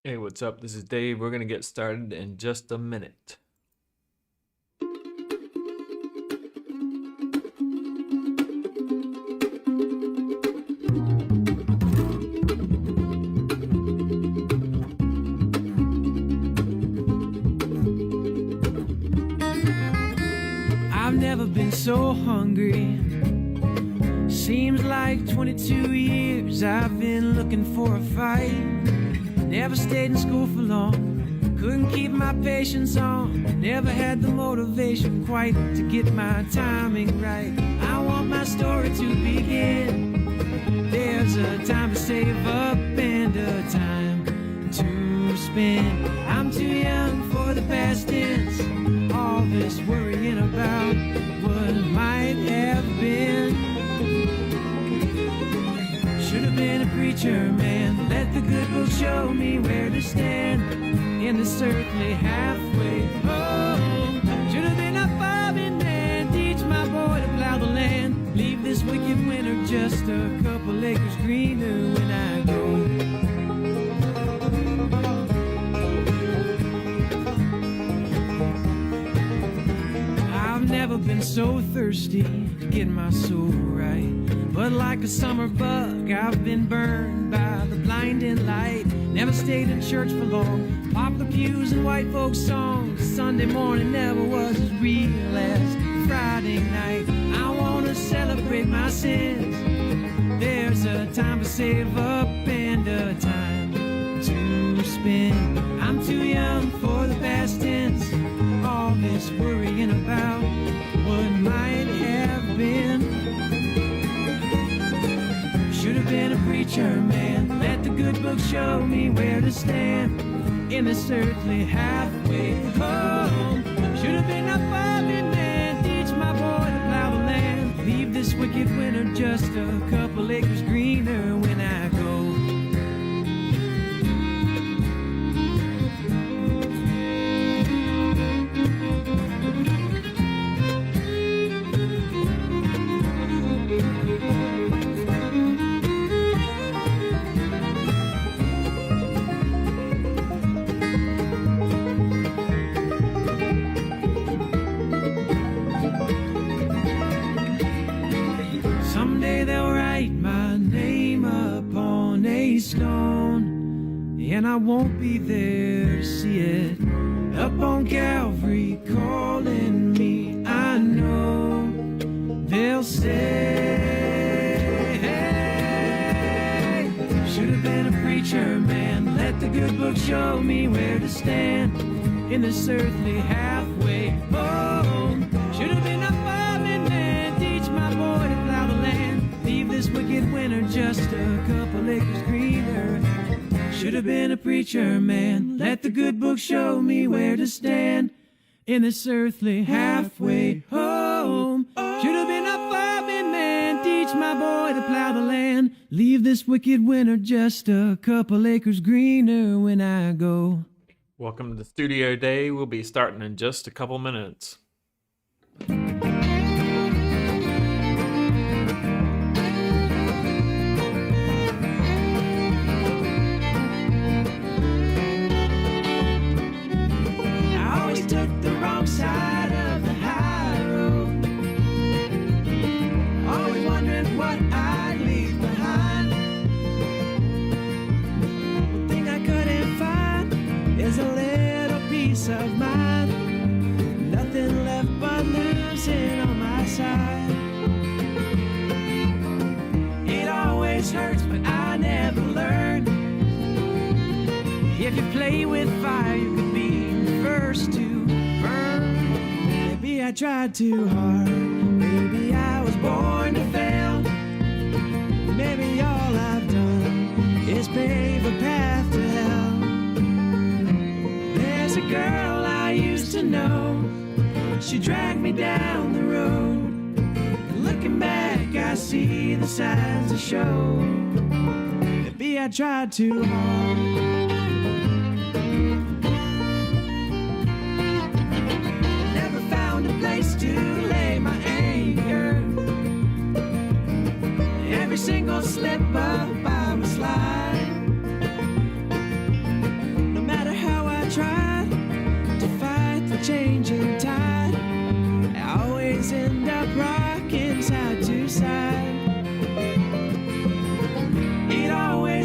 Hey, what's up? This is Dave. We're going to get started in just a minute. I've never been so hungry. Seems like 22 years I've been looking for a fight. Never stayed in school for long, couldn't keep my patience on. Never had the motivation quite to get my timing right. I want my story to begin. There's a time to save up and a time to spend. I'm too young for the past tense, all this worrying about what might have been. Should have been a preacher man, let the good book show me where to stand in this earthly halfway home. Should have been a farming man, teach my boy to plow the land, leave this wicked winter just a couple acres greener when I go. I've never been so thirsty to get my soul right, but like a summer bug, I've been burned by the blinding light. Never stayed in church for long, popular pews and white folks songs. Sunday morning never was as real as Friday night. I wanna celebrate my sins. There's a time to save up and a time to spend. I'm too young for the past tense, all this worrying about what might have been. Should have been a preacher man, let the good book show me where to stand in this earthly halfway home. Should have been a farming man, teach my boy to plow the land, leave this wicked winter just a couple acres greener when I go. Someday they'll write my name upon a stone, and I won't be there to see it. Up on Calvary calling me, I know they'll say, should have been a preacher man, let the good book show me where to stand in this earthly halfway home. Should have been a farming man, teach my boy to plow the land, leave this wicked winter just a couple acres greener. Should have been a preacher man, let the good book show me where to stand in this earthly halfway home. Should have been a farming man, teach my boy to plow the land, leave this wicked winter just a couple acres greener when I go. Welcome to the studio day. We'll be starting in just a couple minutes. I always took the wrong side of the high road, always wondering what I'd leave behind. One thing I couldn't find is a little peace of mind, nothing left but losing on my side. It always hurts, but I never learned. If you play with fire, you could be the first to burn. Maybe I tried too hard, maybe I was born to fail. Maybe all I've done is pave a path to hell. There's a girl I used to know, she dragged me down the road. Looking back, I see the signs that show. Maybe I tried too hard. Never found a place to lay my anchor. Every single slip up I would slide.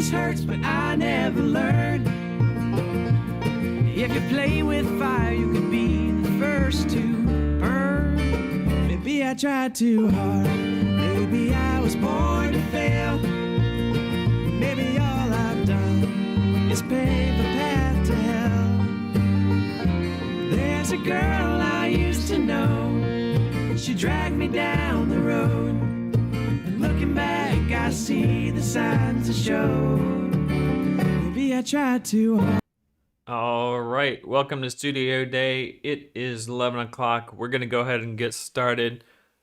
this hurts, but I never learned. If you play with fire, you could be the first to burn. Maybe I tried too hard. Maybe I was born to fail. Maybe all I've done is pave a path to hell. There's a girl I used to know. She dragged me down the road. And looking back, I see the signs that show. Maybe I tried too hard. All right, welcome to Studio Day. It is 11 o'clock. We're going to go ahead and get started.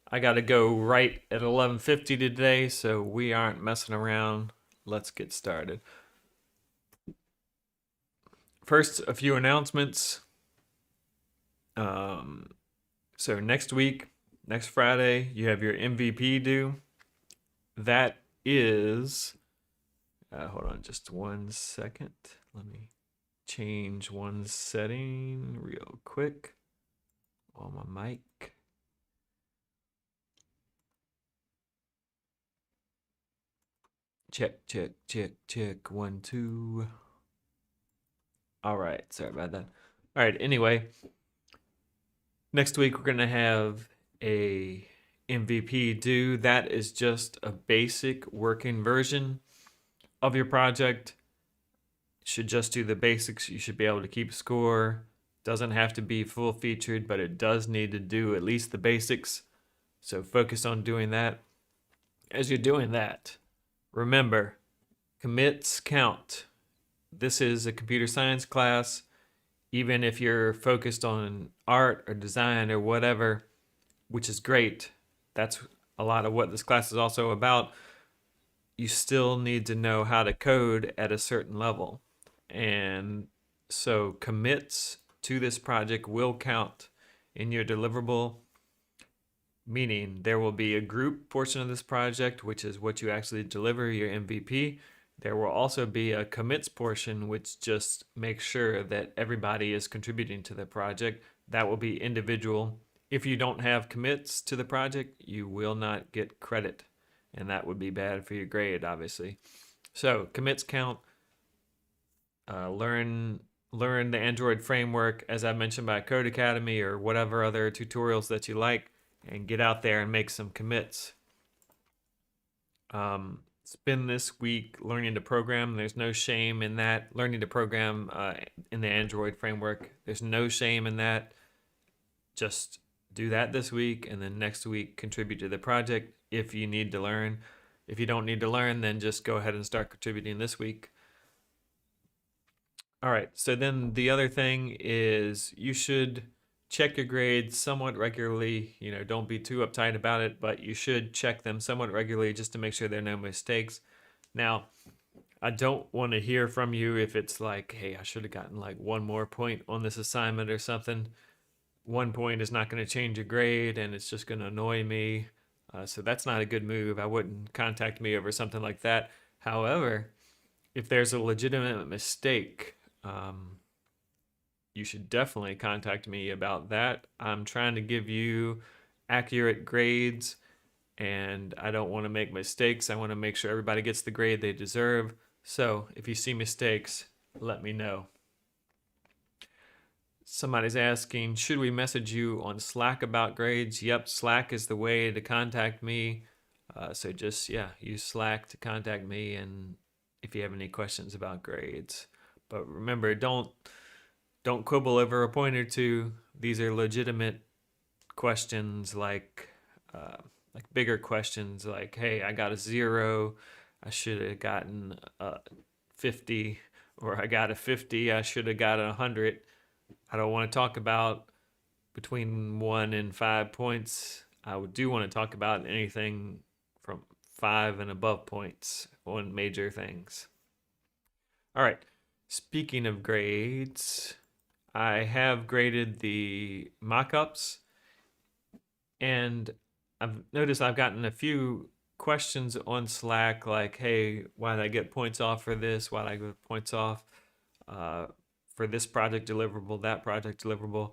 I got to go right at 11:50 today, so we aren't messing around. Let's get started. First, a few announcements. So next week, next Friday, you have your MVP due. That is, hold on just 1 second. Let me change one setting real quick on my mic. Check, check, check, check. 1, 2. All right, sorry about that. All right, anyway, next week we're gonna have a MVP due. That is just a basic working version of your project. Should just do the basics. You should be able to keep score. Doesn't have to be full featured, but it does need to do at least the basics. So focus on doing that. As you're doing that, remember, commits count. This is a computer science class. Even if you're focused on art or design or whatever, which is great, that's a lot of what this class is also about, you still need to know how to code at a certain level. And so commits to this project will count in your deliverable, meaning there will be a group portion of this project, which is what you actually deliver, your MVP. There will also be a commits portion, which just makes sure that everybody is contributing to the project. That will be individual. If you don't have commits to the project, you will not get credit, and that would be bad for your grade, obviously. So commits count. Learn the Android framework, as I mentioned, by Code Academy or whatever other tutorials that you like, and get out there and make some commits. Spend this week learning to program. There's no shame in that. Learning to program in the Android framework. There's no shame in that. Just do that this week, and then next week contribute to the project if you need to learn. If you don't need to learn, then just go ahead and start contributing this week. All right, so then the other thing is you should check your grades somewhat regularly. You know, don't be too uptight about it, but you should check them somewhat regularly just to make sure there are no mistakes. Now, I don't want to hear from you if it's like, hey, I should have gotten like 1 more point on this assignment or something. 1 point is not going to change your grade, and it's just going to annoy me. So that's not a good move. I wouldn't contact me over something like that. However, if there's a legitimate mistake, you should definitely contact me about that. I'm trying to give you accurate grades, and I don't want to make mistakes. I want to make sure everybody gets the grade they deserve. So if you see mistakes, let me know. Somebody's asking, should we message you on Slack about grades? Yep, Slack is the way to contact me. So just, use Slack to contact me, and if you have any questions about grades. But remember, don't quibble over a point or two. These are legitimate questions, like bigger questions, like, hey, I got a 0, I should have gotten a 50, or I got a 50, I should have gotten 100. I don't want to talk about between 1 and 5 points. I do want to talk about anything from 5 and above points on major things. All right. Speaking of grades, I have graded the mock-ups, and I've noticed I've gotten a few questions on Slack like, hey, why did I get points off for this? Why did I get points off for this project deliverable, that project deliverable?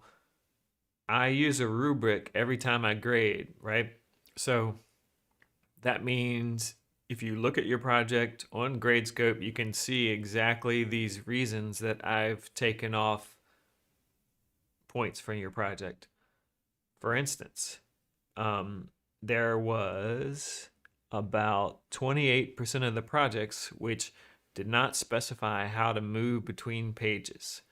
I use a rubric every time I grade, right? So that means if you look at your project on Gradescope, you can see exactly these reasons that I've taken off points from your project. For instance, there was about 28% of the projects which did not specify how to move between pages.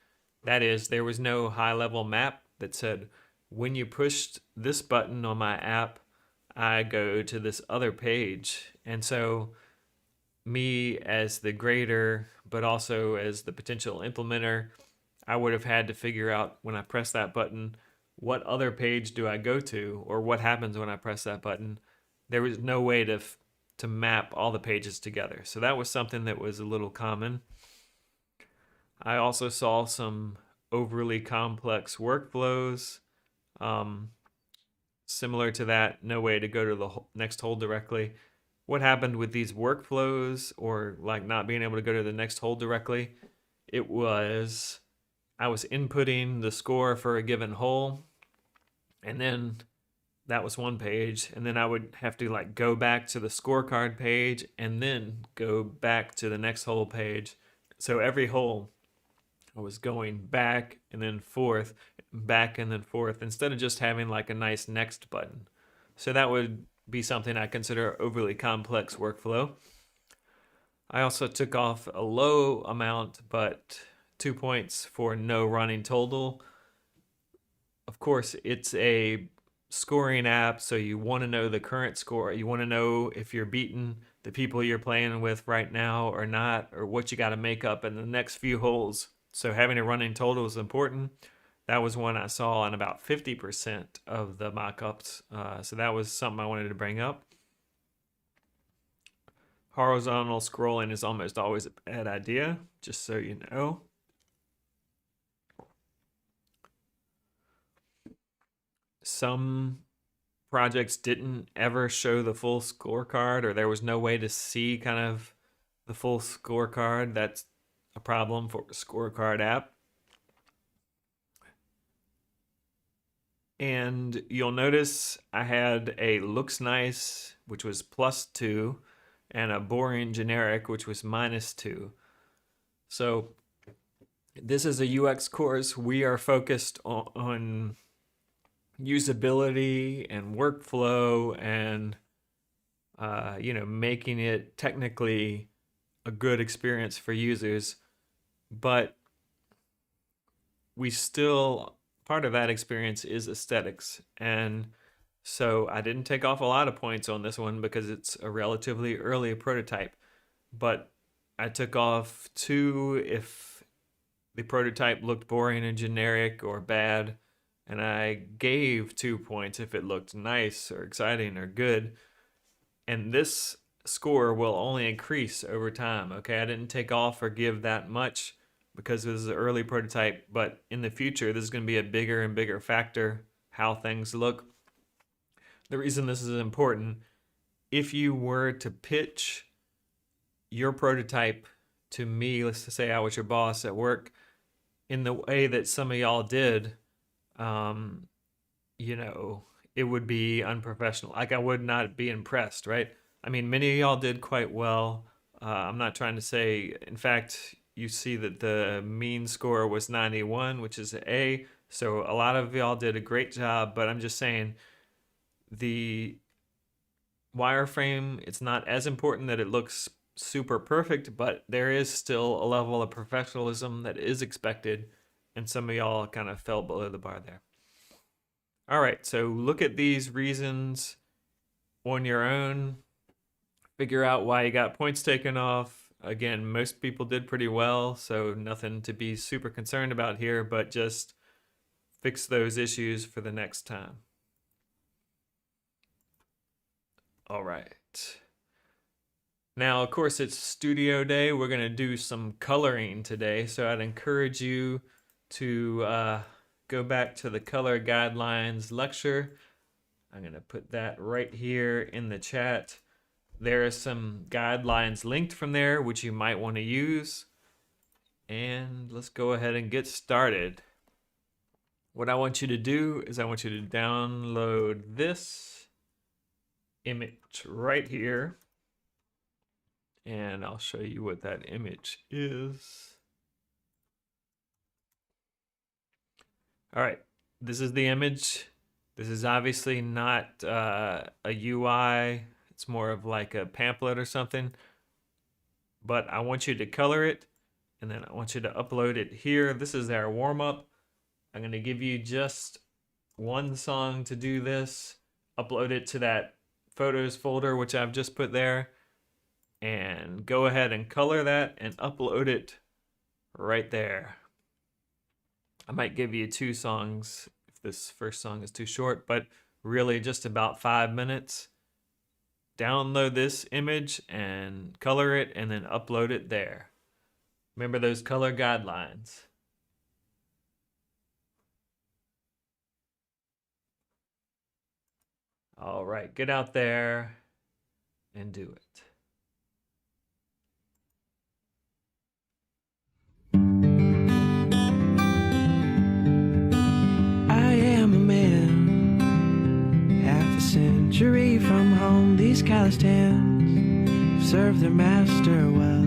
That is, there was no high level map that said, when you pushed this button on my app, I go to this other page. And so, me as the grader, but also as the potential implementer, I would have had to figure out when I press that button, what other page do I go to, or what happens when I press that button. There was no way to map all the pages together. So that was something that was a little common. I also saw some overly complex workflows. Similar to that, no way to go to the next hole directly. What happened with these workflows, or like not being able to go to the next hole directly? It was I was inputting the score for a given hole, and then that was one page, and then I would have to like go back to the scorecard page and then go back to the next hole page. So every hole I was going back and then forth, back and then forth, instead of just having like a nice next button. So that would be something I consider overly complex workflow. I also took off a low amount, but 2 points for no running total. Of course, it's a scoring app, so you want to know the current score. You want to know if you're beating the people you're playing with right now or not, or what you got to make up in the next few holes. So having a running total is important. That was one I saw on about 50% of the mock-ups. So that was something I wanted to bring up. Horizontal scrolling is almost always a bad idea, just so you know. Some projects didn't ever show the full scorecard, or there was no way to see kind of the full scorecard. That's a problem for a scorecard app. And you'll notice I had a looks nice, which was +2, and a boring generic, which was -2. So this is a UX course. We are focused on usability and workflow and making it technically a good experience for users. But we still, part of that experience is aesthetics. And so I didn't take off a lot of points on this one because it's a relatively early prototype. But I took off 2 if the prototype looked boring and generic or bad. And I gave 2 points if it looked nice or exciting or good. And this score will only increase over time. Okay, I didn't take off or give that much because this is an early prototype, but in the future, this is going to be a bigger and bigger factor, how things look. The reason this is important, if you were to pitch your prototype to me, let's just say I was your boss at work, in the way that some of y'all did, it would be unprofessional. Like I would not be impressed, right? I mean, many of y'all did quite well. I'm not trying to say, in fact, you see that the mean score was 91, which is an A. So a lot of y'all did a great job, but I'm just saying the wireframe, it's not as important that it looks super perfect, but there is still a level of professionalism that is expected, and some of y'all kind of fell below the bar there. All right, so look at these reasons on your own. Figure out why you got points taken off. Again, most people did pretty well, so nothing to be super concerned about here, but just fix those issues for the next time. All right. Now, of course, it's studio day. We're going to do some coloring today, so I'd encourage you to go back to the color guidelines lecture. I'm going to put that right here in the chat. There are some guidelines linked from there, which you might want to use. And let's go ahead and get started. What I want you to do is I want you to download this image right here. And I'll show you what that image is. All right, this is the image. This is obviously not a UI. It's more of like a pamphlet or something. But I want you to color it, and then I want you to upload it here. This is our warm-up. I'm going to give you just one song to do this. Upload it to that photos folder, which I've just put there. And go ahead and color that and upload it right there. I might give you 2 songs if this first song is too short, but really just about 5 minutes. Download this image and color it and then upload it there. Remember those color guidelines. All right, get out there and do it. I am a man, half a century from home. These calloused hands serve their master well.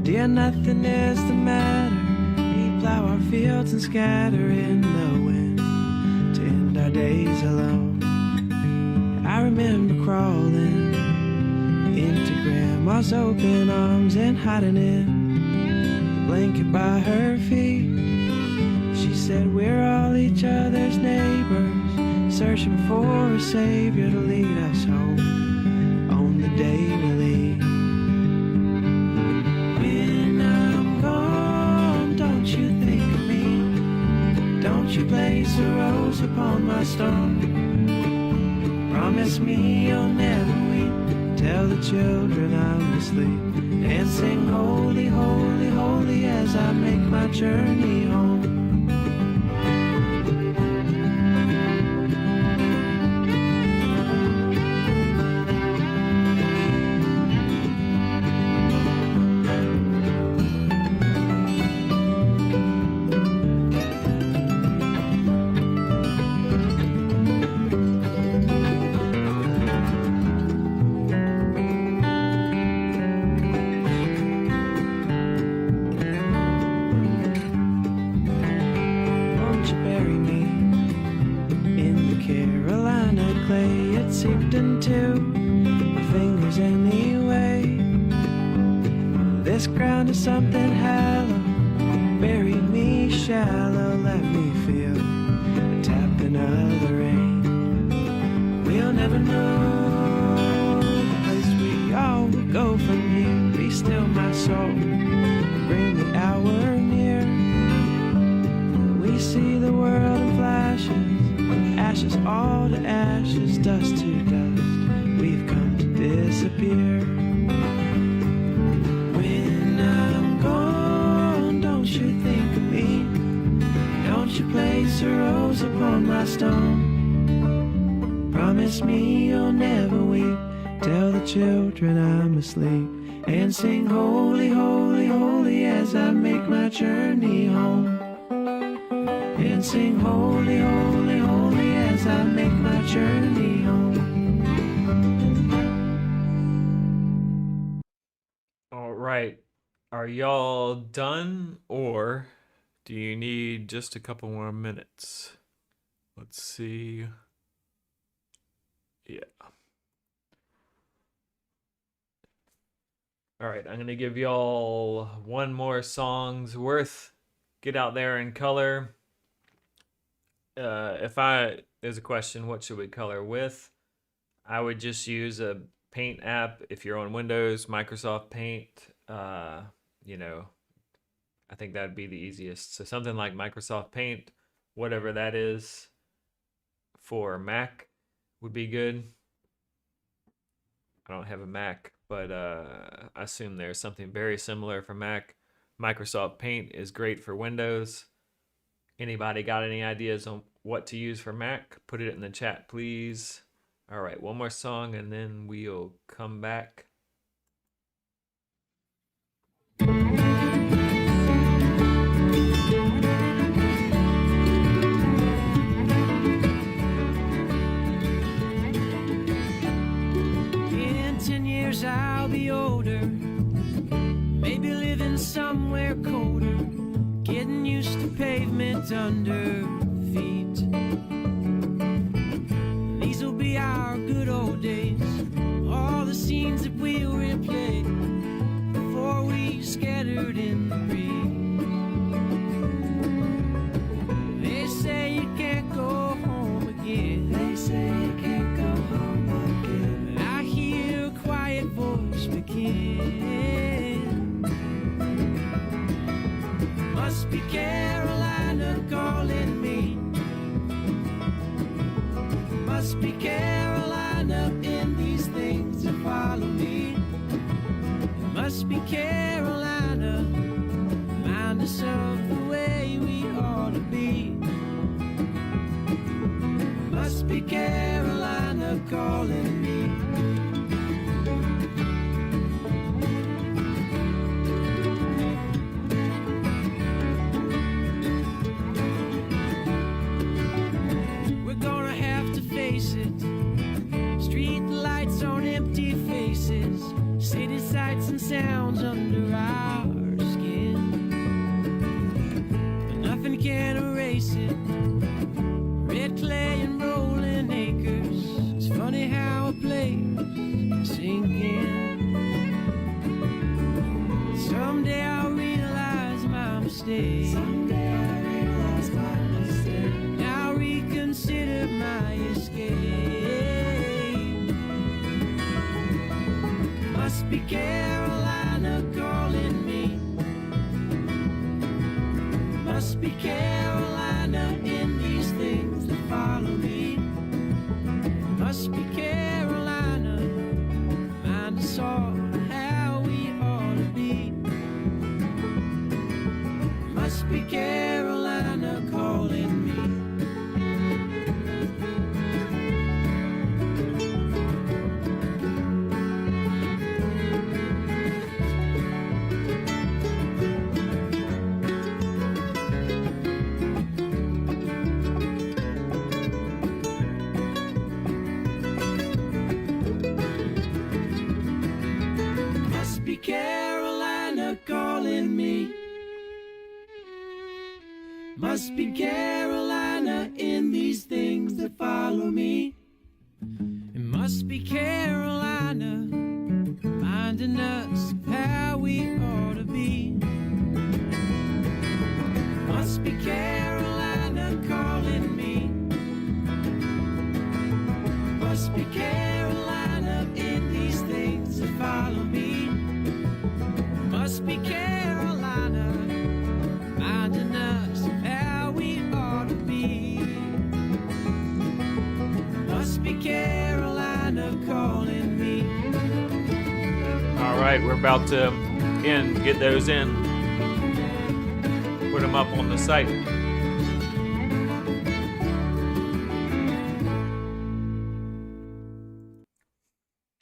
Dear, nothing is the matter. We plow our fields and scatter in the wind to end our days alone. I remember crawling into Grandma's open arms and hiding in the blanket by her feet. She said we're all each other's neighbors, searching for a savior to lead us home on the day we leave. When I'm gone, don't you think of me? Don't you place a rose upon my stone? Promise me you'll never weep. Tell the children I'm asleep, and sing holy, holy, holy as I make my journey home. Seeped into my fingers anyway. This ground is something hollow. Bury me shallow. Let me feel the tapping of the rain. We'll never know the place we all would go from here. Be still my soul, bring the hour near. We see the world in flashes. Ashes all to ashes, dust to dust. We've come to disappear. When I'm gone, don't you think of me? Don't you place a rose upon my stone? Promise me you'll never weep. Tell the children I'm asleep, and sing holy, holy, holy as I make my journey home. And sing holy, holy, holy as I make my journey home. All right, are y'all done, or do you need just a couple more minutes? Let's see. Yeah. All right, I'm gonna give y'all one more song's worth. Get out there and color. There's a question, what should we color with? I would just use a paint app. If you're on Windows, Microsoft Paint, you know, I think that'd be the easiest. So something like Microsoft Paint, whatever that is. For Mac would be good. I don't have a Mac, but I assume there's something very similar for Mac. Microsoft Paint is great for Windows. Anybody got any ideas on what to use for Mac? Put it in the chat, please. All right, one more song and then we'll come back. In 10 years I'll be Must be Carolina in these things that follow me. It must be Carolina, remind us of the way we ought to be. Must be Carolina calling me. We're gonna have to face it. Street lights on empty faces. City sights and sounds under our skin. But nothing can erase it. Red clay and rolling acres. It's funny how a place can sink in. Someday I'll realize my mistake. Someday I'll realize my mistake. Now reconsider my escape. Must be Carolina calling me. Must be Carolina in these things that follow me. Must be Carolina, remind us all how we ought to be. Must be Carolina calling me. Must be Carolina calling me. Must be Carolina in these things that follow me. It must be Carolina, reminding us of how we ought to be. Must be Carolina calling me. Must be Carolina in these things that follow me. Must be Carolina, reminding us of how we ought to be. Must be Carolina calling me. All right, we're about to get those in. Put them up on the site.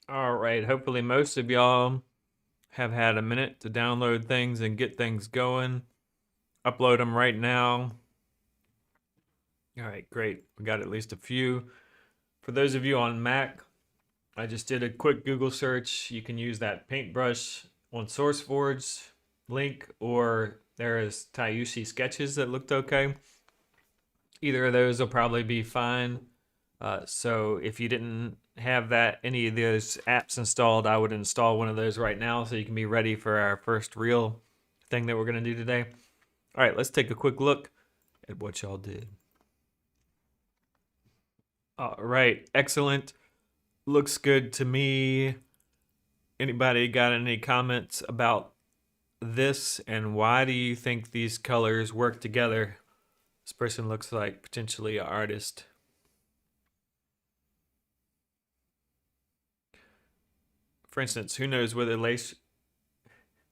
All right, hopefully most of y'all have had a minute to download things and get things going. Upload them right now. All right, great. We got at least a few. For those of you on Mac, I just did a quick Google search. You can use that paintbrush on SourceForge link, or there is Tayushi sketches that looked okay. Either of those will probably be fine. So if you didn't have any of those apps installed, I would install one of those right now so you can be ready for our first real thing that we're going to do today. All right, let's take a quick look at what y'all did. All right, excellent. Looks good to me. Anybody got any comments about this, and why do you think these colors work together? This person looks like potentially an artist. For instance, who knows what the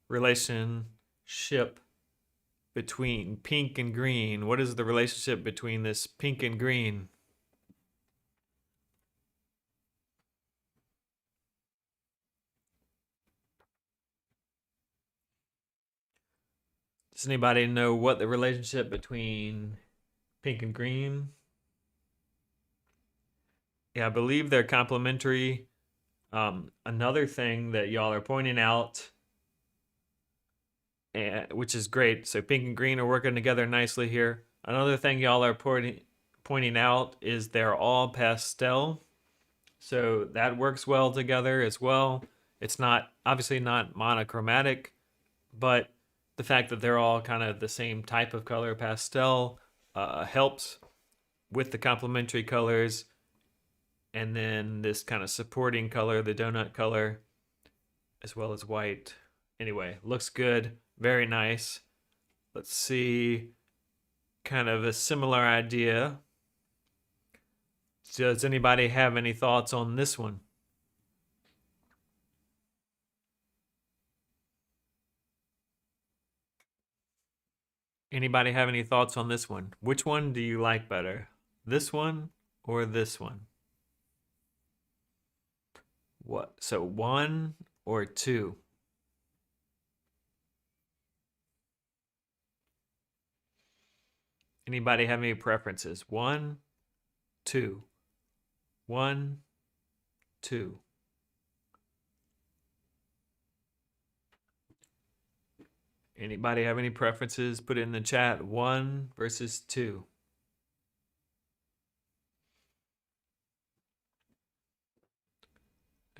relationship between pink and green? What is the relationship between this pink and green? Does anybody know what the relationship between pink and green? Yeah, I believe they're complementary. Another thing that y'all are pointing out, which is great. So pink and green are working together nicely here. Another thing y'all are pointing out is they're all pastel. So that works well together as well. It's obviously not monochromatic, but the fact that they're all kind of the same type of color, pastel, helps with the complementary colors. And then this kind of supporting color, the donut color, as well as white. Anyway, looks good. Very nice. Let's see. Kind of a similar idea Does anybody have any thoughts on this one? Anybody have any thoughts on this one? Which one do you like better? This one or this one? What? So one or two? Anybody have any preferences? One, two. One, two. Anybody have any preferences? Put it in the chat. One versus two.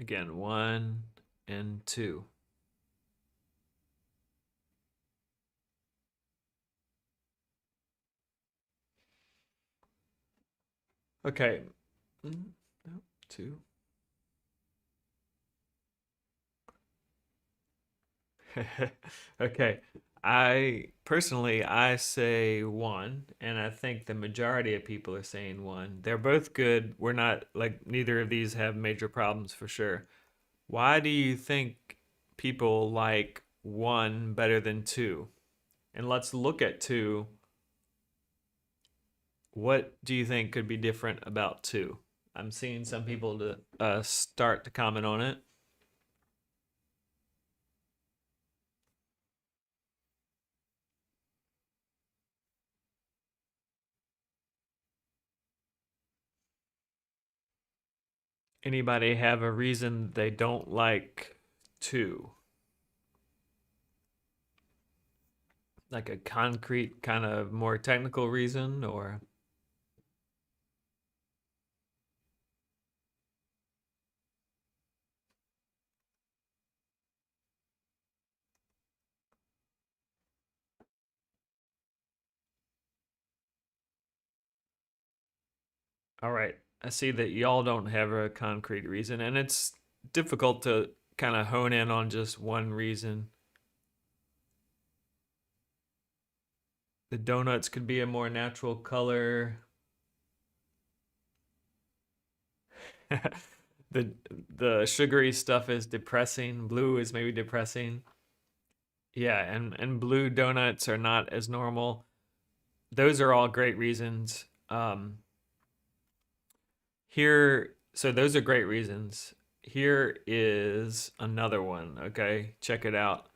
Again, one and two. Okay. No, two. Okay. I say one, and I think the majority of people are saying one. They're both good. We're not like neither of these have major problems for sure. Why do you think people like one better than two? And let's look at two. What do you think could be different about two? I'm seeing some people to start to comment on it. Anybody have a reason they don't like two? Like a concrete, kind of more technical reason, or? All right. I see that y'all don't have a concrete reason, and it's difficult to kind of hone in on just one reason. The donuts could be a more natural color. the the sugary stuff is depressing. Blue is maybe depressing. Yeah, and blue donuts are not as normal. Those are all great reasons. Here, so those are great reasons. Here is another one. Okay, check it out.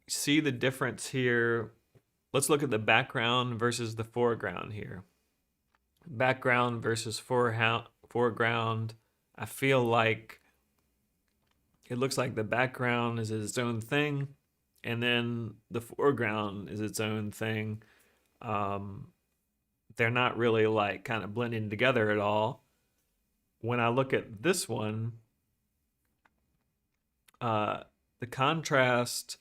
See the difference here. Let's look at the background versus the foreground here. Background versus foreground. I feel like it looks like the background is its own thing, and then the foreground is its own thing. They're not really like kind of blending together at all. When I look at this one, the contrast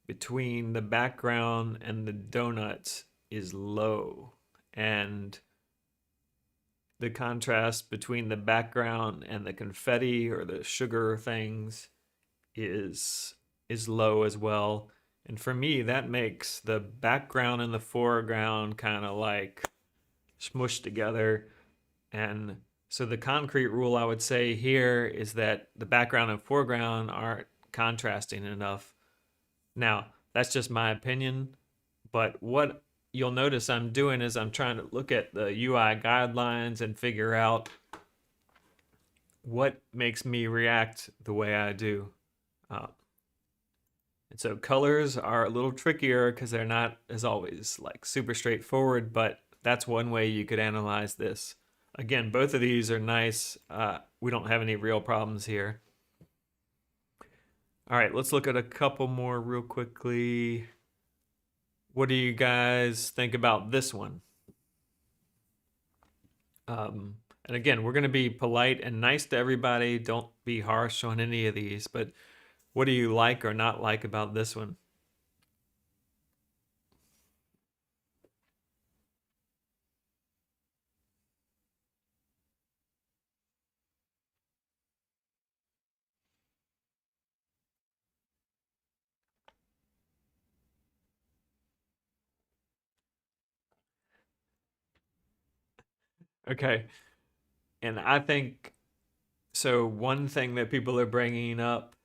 between the background and the donuts is low, and the contrast between the background and the confetti or the sugar things is low as well. And for me, that makes the background and the foreground kind of like smushed together. And so the concrete rule I would say here is that the background and foreground aren't contrasting enough. Now, that's just my opinion, but what you'll notice I'm doing is I'm trying to look at the UI guidelines and figure out what makes me react the way I do. And so colors are a little trickier because they're not, as always, like super straightforward, but that's one way you could analyze this. Again, both of these are nice. We don't have any real problems here. All right, let's look at a couple more real quickly. What do you guys think about this one? And again, we're going to be polite and nice to everybody. Don't be harsh on any of these, but what do you like or not like about this one? Okay. And I think so. One thing that people are bringing up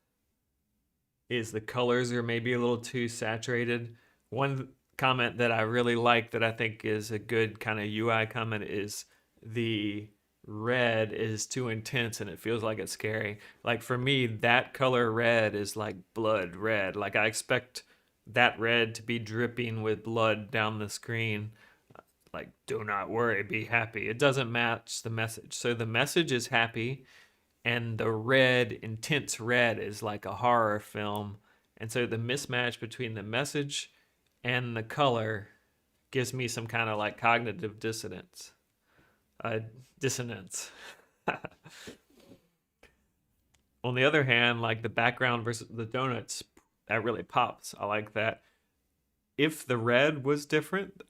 is the colors are maybe a little too saturated. One comment that I really like that I think is a good kind of UI comment is the red is too intense and it feels like it's scary. Like for me, that color red is like blood red. Like I expect that red to be dripping with blood down the screen. Like, do not worry, be happy. It doesn't match the message. So the message is happy, and the red, intense red, is like a horror film. And so the mismatch between the message and the color gives me some kind of like cognitive dissonance. Dissonance. On the other hand, like the background versus the donuts, that really pops. I like that. If the red was different,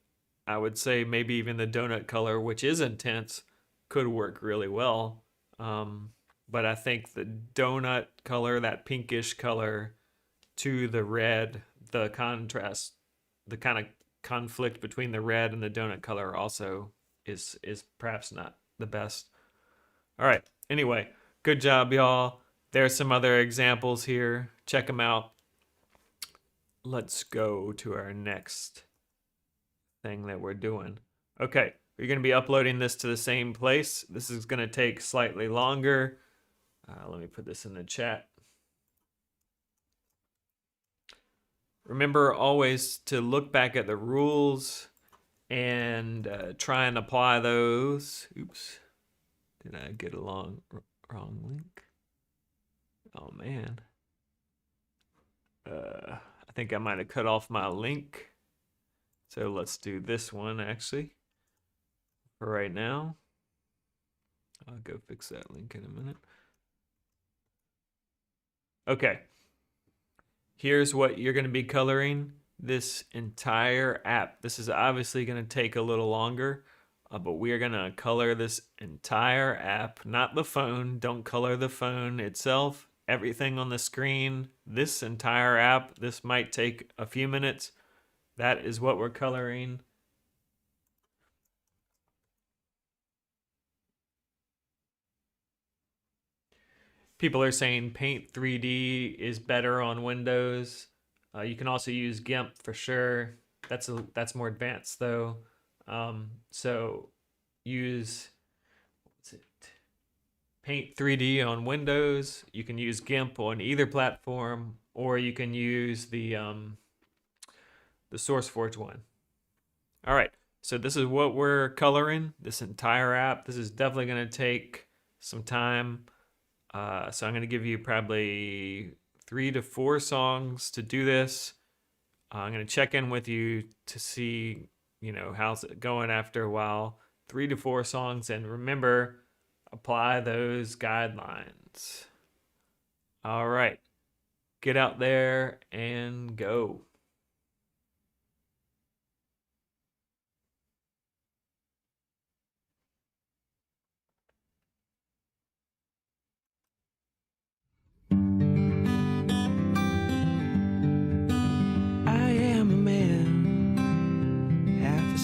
I would say maybe even the donut color, which is intense, could work really well. But I think the donut color, that pinkish color, to the red, the contrast, the kind of conflict between the red and the donut color also is perhaps not the best. All right. Anyway, good job, y'all. There's some other examples here. Check them out. Let's go to our next thing that we're doing. Okay, we're going to be uploading this to the same place. This is going to take slightly longer. Let me put this in the chat. Remember always to look back at the rules and try and apply those. Oops, did I get a wrong link? Oh man. I think I might have cut off my link. So let's do this one actually for right now. I'll go fix that link in a minute. Okay. Here's what you're going to be coloring this entire app. This is obviously going to take a little longer, but we are going to color this entire app, not the phone. Don't color the phone itself. Everything on the screen, this entire app, this might take a few minutes. That is what we're coloring. People are saying Paint 3D is better on Windows. You can also use GIMP for sure. That's more advanced though. So use Paint 3D on Windows. You can use GIMP on either platform, or you can use the SourceForge one. All right, so this is what we're coloring, this entire app. This is definitely going to take some time. So I'm going to give you probably 3 to 4 songs to do this. I'm going to check in with you to see, how's it going after a while. 3 to 4 songs, and remember, apply those guidelines. All right, get out there and go.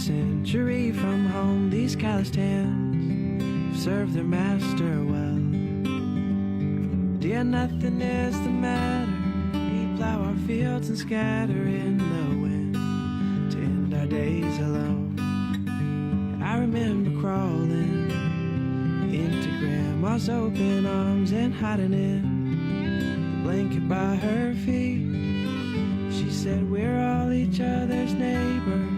Century from home, these calloused hands serve their master well. Dear, nothing is the matter. We plow our fields and scatter in the wind to end our days alone. I remember crawling into grandma's open arms and hiding in the blanket by her feet. She said we're all each other's neighbors,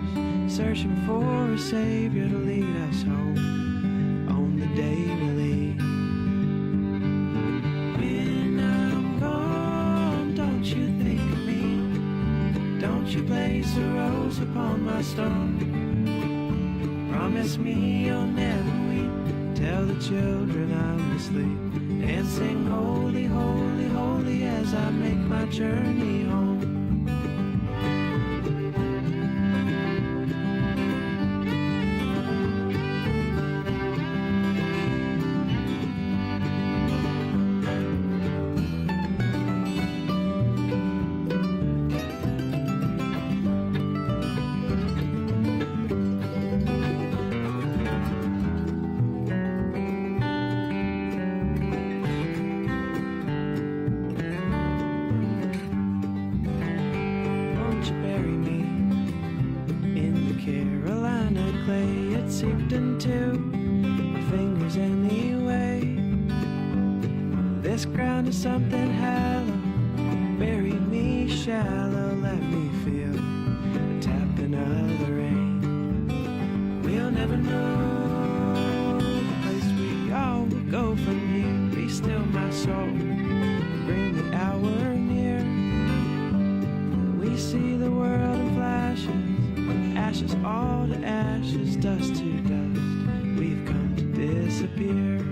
searching for a savior to lead us home on the day we leave. When I'm gone, don't you think of me? Don't you place a rose upon my stone? Promise me you'll never weep. Tell the children I'm asleep, and sing holy, holy, holy as I make my journey home. this ground is something hollow. Bury me shallow, let me feel the tapping of the rain. We'll never know the place we all will go from here. Be still my soul, bring the hour near. We see the world in flashes, ashes all to ashes, dust to dust. We've come to disappear.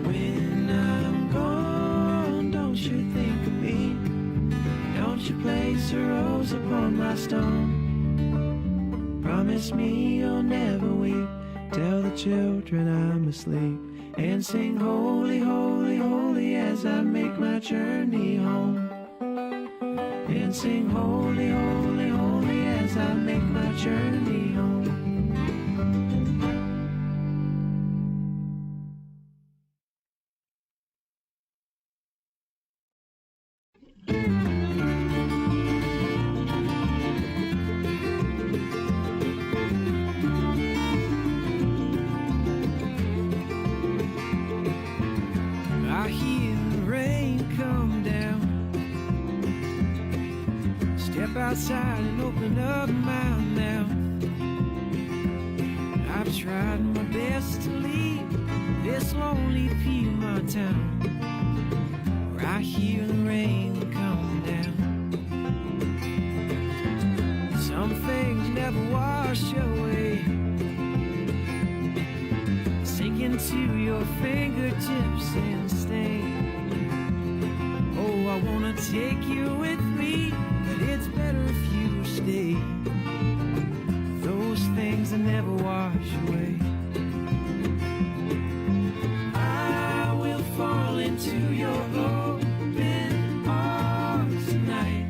When I'm gone, don't you think of me? Don't you place a rose upon my stone? Promise me you'll never weep. Tell the children I'm asleep. And sing holy, holy, holy as I make my journey home. And sing holy, holy, holy as I make my journey home. I hear the rain come down. Step outside and open up my mouth. I've tried my best to leave this lonely Piedmont town, where I hear the rain come down. Some things never wash away, sink into your fingertips and stain. Oh, I wanna take you with me, but it's better if you stay. Those things that never wash away. I will fall into your open arms tonight.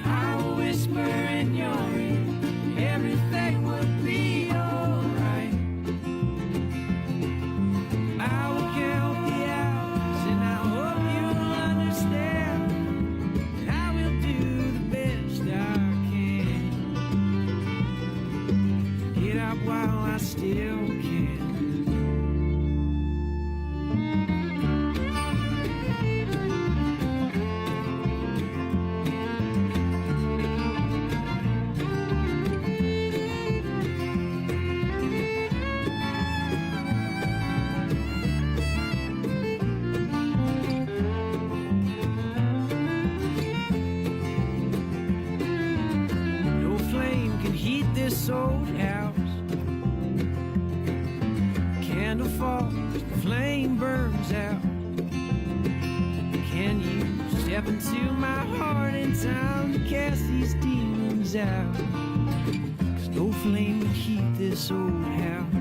I will whisper in your ear, everything will be alright. I will count the hours and I hope you'll understand. I will do the best I can. Get out while I still can. No flame can heat this old house. Candle falls, the flame burns out. Can you step into my heart in time to cast these demons out? 'Cause no flame can heat this old house.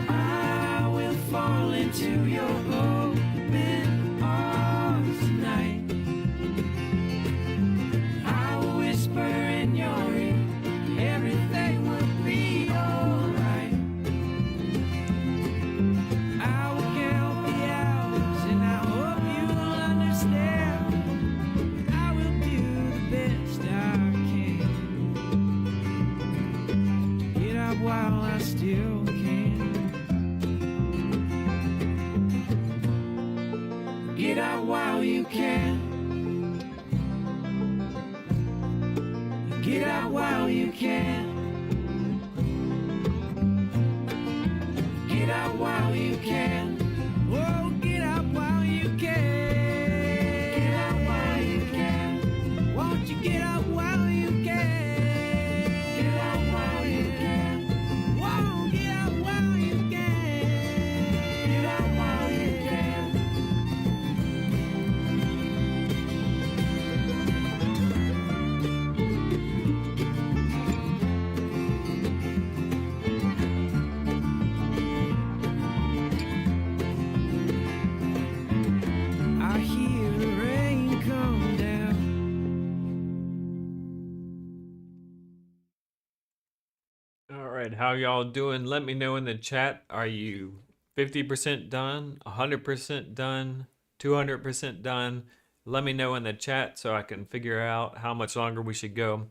I will fall into your open arms tonight. I will whisper in your ear, everything will be alright. I will count the hours and I hope you'll understand. I will do the best I can to get out while I still can. Get out while you can. Get out while you can. Get out while you can. Oh, get out while you can. Get out while you can. Won't you get out while you can? Get out while you can. Won't get out while you can. Get out while you can. I hear the rain come down. All right, how y'all doing? Let me know in the chat. Are you 50% done, 100% done, 200% done? Let me know in the chat so I can figure out how much longer we should go.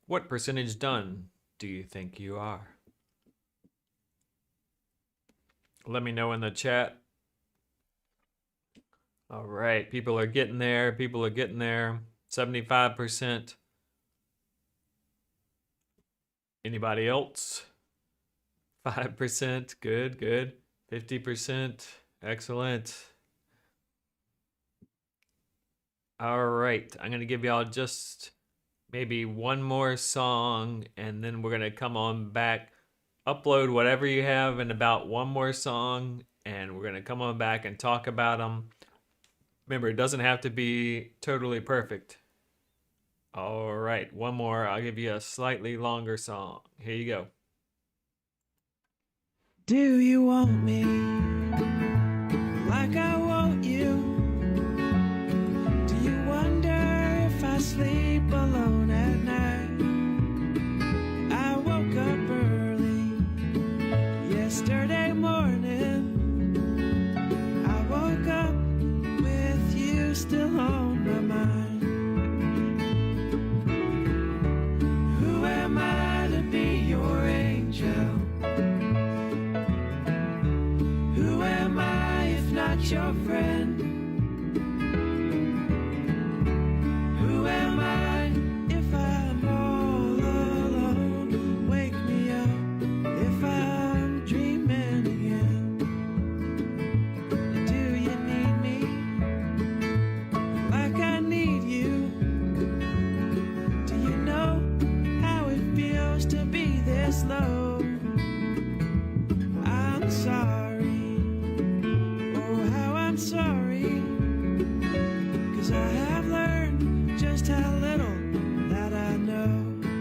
What percentage done do you think you are? Let me know in the chat. All right, people are getting there. People are getting there. 75%. Anybody else? 5%. Good, good. 50%. Excellent. All right, I'm going to give y'all just maybe one more song, and then we're going to come on back, upload whatever you have in about one more song, and we're going to come on back and talk about them. Remember, it doesn't have to be totally perfect. All right, one more. I'll give you a slightly longer song. Here you go. Do you want me like I want you? Do you wonder if I sleep alone at night? I woke up early yesterday morning. I woke up with you still on my mind. Who am I to be your angel? Who am I if not your friend? Who am I if I'm all alone? Wake me up if I'm dreaming again. Do you need me like I need you? Do you know how it feels to be this low? I'm sorry, oh how I'm sorry, 'cause I have learned just how little that I know.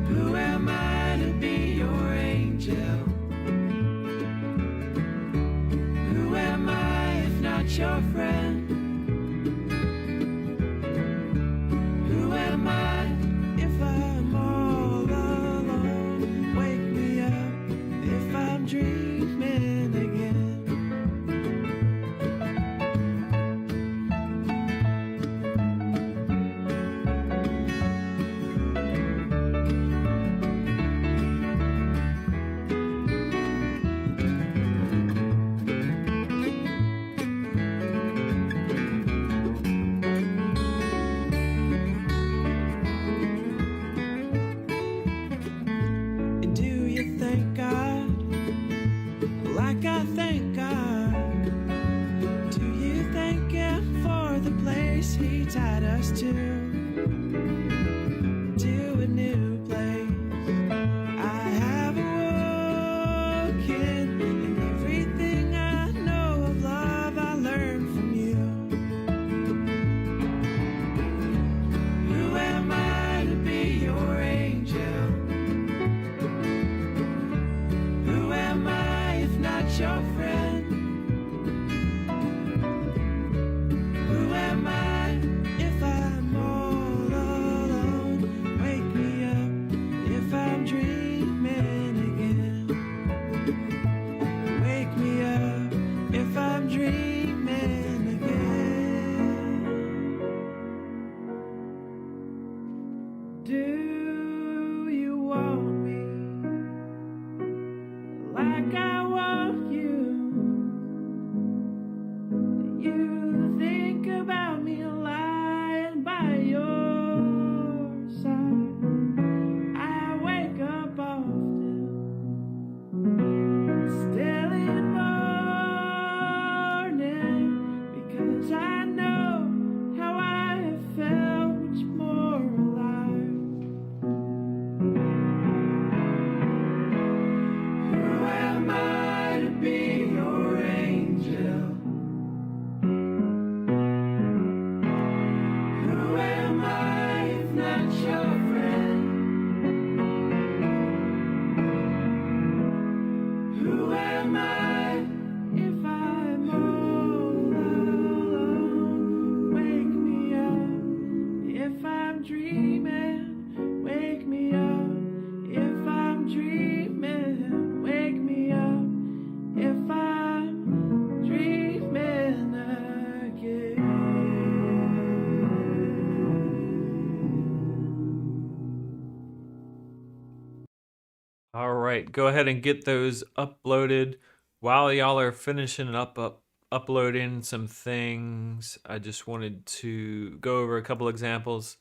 Who am I to be your angel? Who am I if not your friend? Who am I if I'm all alone? Wake me up if I'm dreaming again. And do you thank God like I thank God? Do you thank Him for the place He tied us to a new place? I have awoken, and everything I know of love I learned from you. Who am I to be your angel? Who am I if not your friend? Who am I if I'm all alone? Wake me up if I'm dreaming again. Wake me up if I'm dreaming again. Do you want me like I want you? Do you think about me lying by your side? I wake up often, still in morning, because I know how I have felt much more alive. All right, go ahead and get those uploaded. While y'all are finishing uploading some things, I just wanted to go over a couple examples.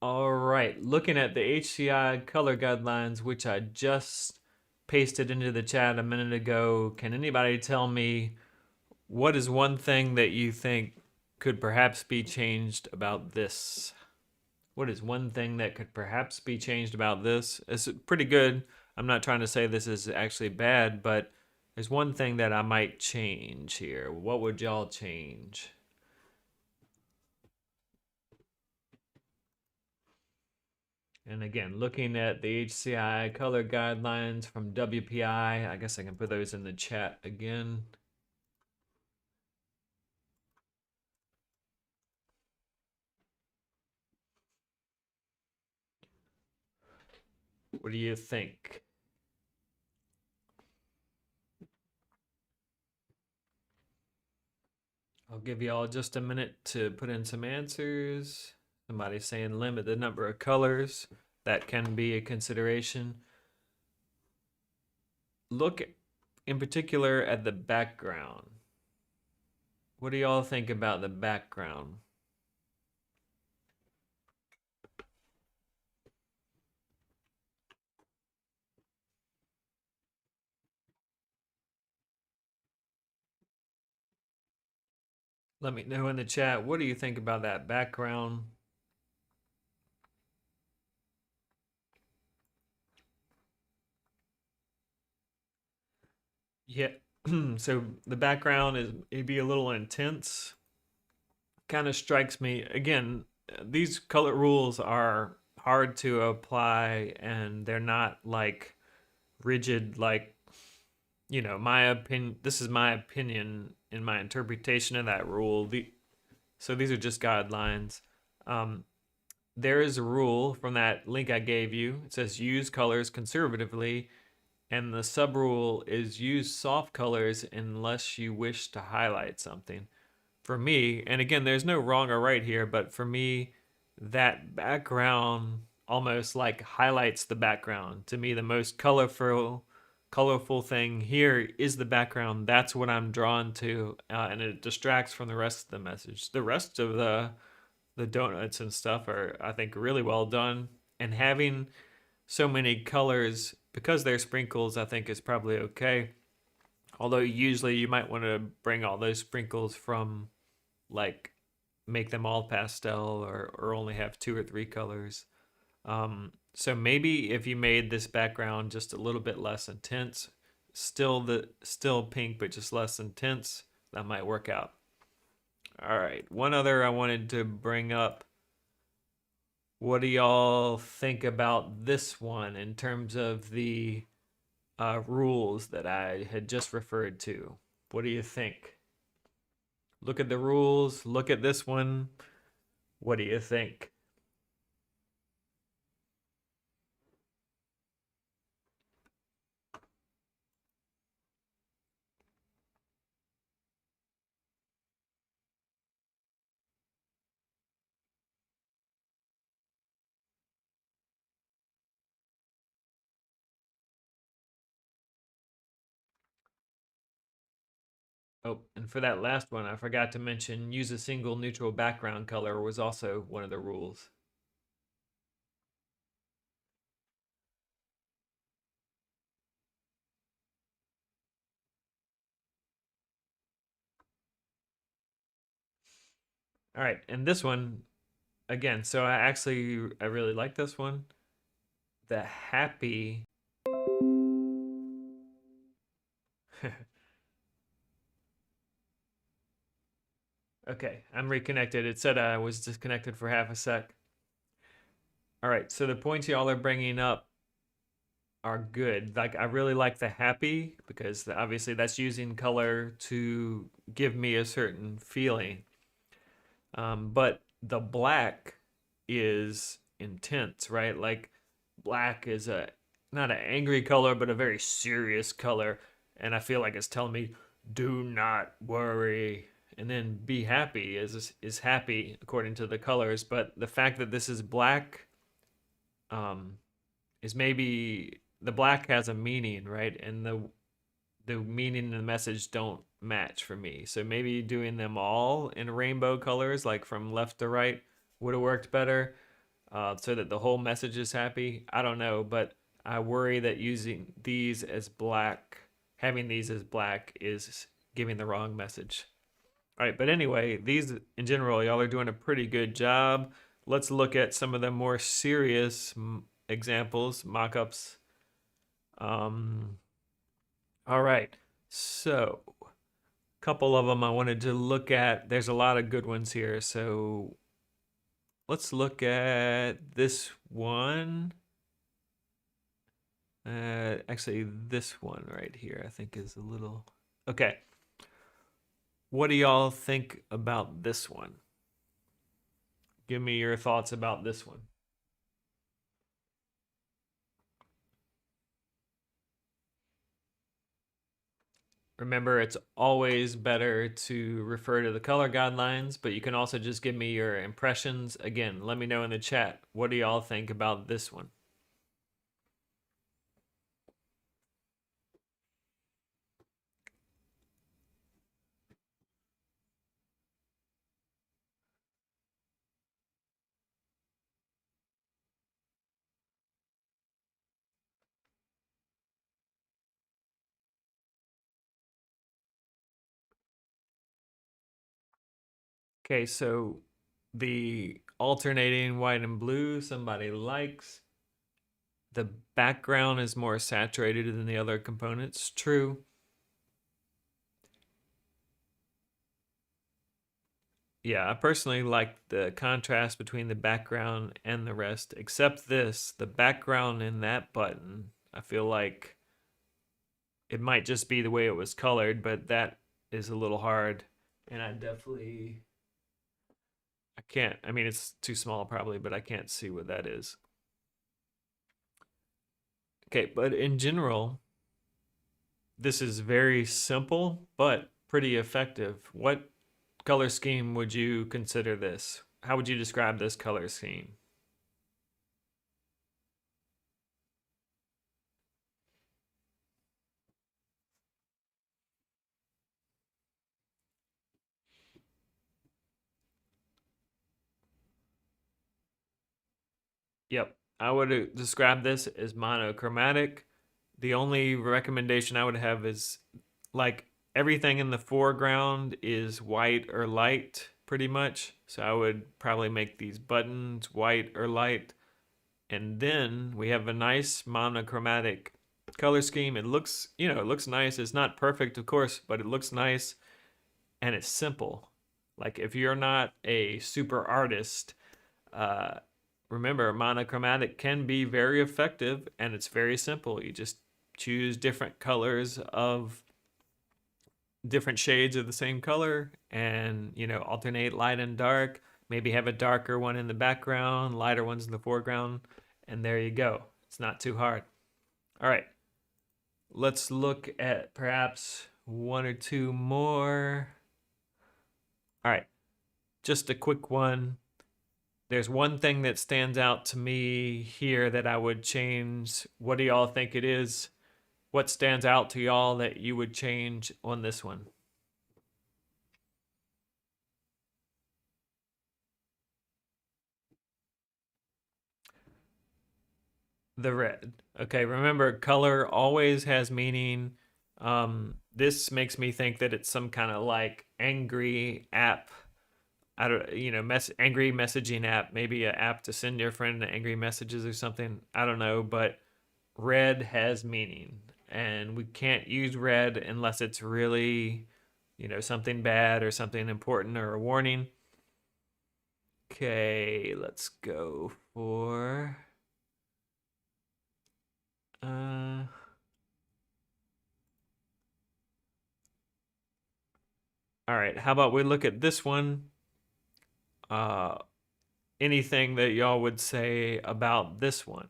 All right, looking at the HCI color guidelines, which I just pasted into the chat a minute ago, can anybody tell me what is one thing that you think could perhaps be changed about this? What is one thing that could perhaps be changed about this? It's pretty good. I'm not trying to say this is actually bad, but there's one thing that I might change here. What would y'all change? And again, looking at the HCI color guidelines from WPI, I guess I can put those in the chat again. What do you think? I'll give you all just a minute to put in some answers. Somebody's saying limit the number of colors. That can be a consideration. Look in particular at the background. What do y'all think about the background? Let me know in the chat. What do you think about that background? Yeah. So the background is maybe a little intense. Kind of strikes me again. These color rules are hard to apply, and they're not like rigid. Like my opinion. This is my opinion in my interpretation of that rule. So these are just guidelines. Um, there is a rule from that link I gave you. It says use colors conservatively, and the sub rule is use soft colors unless you wish to highlight something. For me, and again, there's no wrong or right here, but for me, that background almost like highlights the background. To me, the most colorful thing here is the background. That's what I'm drawn to, and it distracts from the rest of the message. The rest of the donuts and stuff are, I think, really well done. And having so many colors because they're sprinkles, I think is probably okay. Although usually you might want to bring all those sprinkles from like make them all pastel or only have two or three colors. So maybe if you made this background just a little bit less intense, still pink but just less intense, that might work out. All right, one other I wanted to bring up. What do y'all think about this one in terms of the rules that I had just referred to? What do you think? Look at the rules, look at this one. What do you think? Oh, and for that last one, I forgot to mention use a single neutral background color was also one of the rules. All right, and this one again. So I really like this one. The happy. Okay, I'm reconnected. It said I was disconnected for half a sec. All right, so the points y'all are bringing up are good. Like I really like the happy because obviously that's using color to give me a certain feeling. But the black is intense, right? Like black is a not an angry color, but a very serious color, and I feel like it's telling me, "Do not worry." And then be happy is happy according to the colors, but the fact that this is black, um, is maybe the black has a meaning, right? And the meaning and the message don't match for me. So maybe doing them all in rainbow colors, like from left to right, would have worked better, so that the whole message is happy. I don't know, but I worry that using these as black, having these as black, is giving the wrong message. All right, but anyway, these in general, y'all are doing a pretty good job. Let's look at some of the more serious examples, mock-ups. Um, all right, so a couple of them I wanted to look at. There's a lot of good ones here, so let's look at this one. Actually, this one right here, I think is a little... Okay. What do y'all think about this one? Give me your thoughts about this one. Remember, it's always better to refer to the color guidelines, but you can also just give me your impressions. Again, let me know in the chat. What do y'all think about this one? Okay, so the alternating white and blue, somebody likes. The background is more saturated than the other components. True. Yeah, I personally like the contrast between the background and the rest, except this, the background in that button. I feel like it might just be the way it was colored, but that is a little hard. And I can't, I mean, it's too small probably, but I can't see what that is. Okay, but in general, this is very simple, but pretty effective. What color scheme would you consider this? How would you describe this color scheme? Yep, I would describe this as monochromatic. The only recommendation I would have is like everything in the foreground is white or light pretty much. So I would probably make these buttons white or light. And then we have a nice monochromatic color scheme. It looks, it looks nice. It's not perfect, of course, but it looks nice and it's simple. Like if you're not a super artist, uh, remember, monochromatic can be very effective and it's very simple. You just choose different colors of different shades of the same color and, alternate light and dark. Maybe have a darker one in the background, lighter ones in the foreground, and there you go. It's not too hard. All right, let's look at perhaps one or two more. All right, just a quick one. There's one thing that stands out to me here that I would change. What do y'all think it is? What stands out to y'all that you would change on this one? The red. Okay, remember, color always has meaning. This makes me think that it's some kind of like angry app. I don't, angry messaging app, maybe an app to send your friend angry messages or something. I don't know, but red has meaning, and we can't use red unless it's really, something bad or something important or a warning. Okay, let's go for uh all right, how about we look at this one? Uh Anything that y'all would say about this one?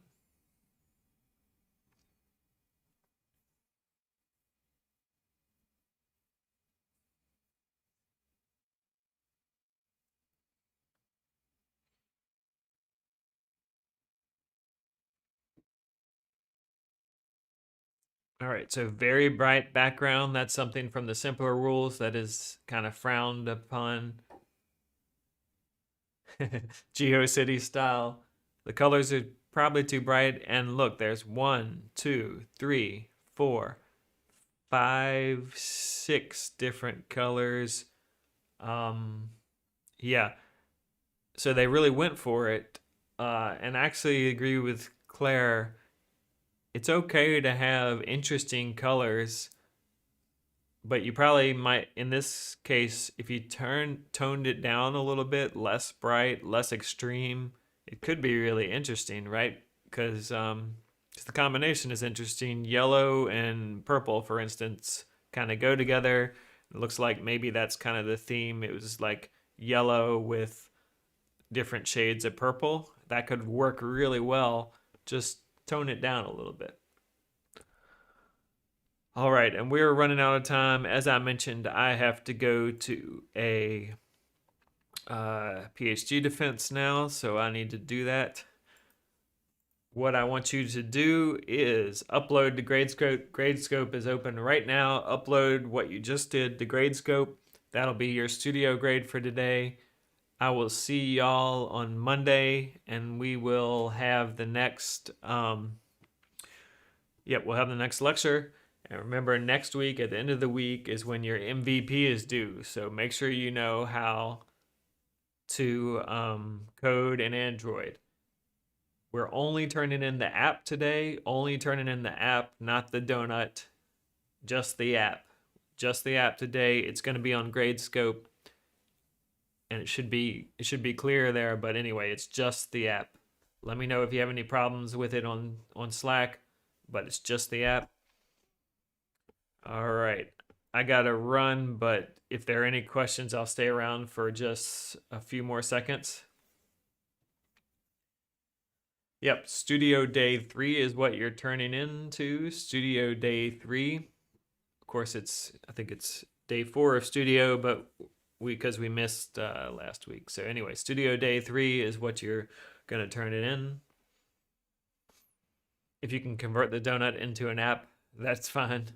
All right, so very bright background. That's something from the simpler rules that is kind of frowned upon. GeoCity style. The colors are probably too bright. And look, there's 1, 2, 3, 4, 5, 6 different colors. Um, yeah, so they really went for it. And I actually agree with Claire. It's okay to have interesting colors, but you probably might, in this case, if you toned it down a little bit, less bright, less extreme, it could be really interesting, right? Because the combination is interesting. Yellow and purple, for instance, kind of go together. It looks like maybe that's kind of the theme. It was like yellow with different shades of purple. That could work really well. Just tone it down a little bit. All right, and we're running out of time. As I mentioned, I have to go to a PhD defense now, so I need to do that. What I want you to do is upload to Gradescope. Gradescope is open right now. Upload what you just did to Gradescope. That'll be your studio grade for today. I will see y'all on Monday, and we will have the next. We'll have the next lecture. And remember, next week at the end of the week is when your MVP is due. So make sure you know how to code in Android. We're only turning in the app today. Only turning in the app, not the donut. Just the app. Just the app today. It's going to be on Gradescope, and it should be clear there. But anyway, it's just the app. Let me know if you have any problems with it on Slack. But it's just the app. All right. I got to run, but if there are any questions, I'll stay around for just a few more seconds. Yep, Studio Day 3 is what you're turning into. Studio Day 3. Of course, I think it's day 4 of Studio, but because we missed last week. So anyway, Studio Day 3 is what you're going to turn it in. If you can convert the donut into an app, that's fine.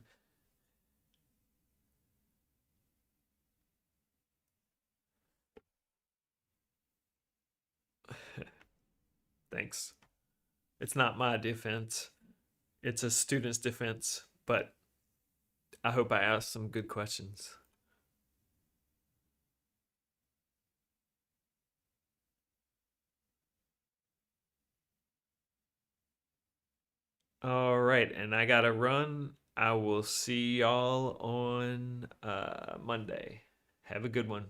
Thanks. It's not my defense. It's a student's defense, but I hope I asked some good questions. All right, and I gotta run. I will see y'all on Monday. Have a good one.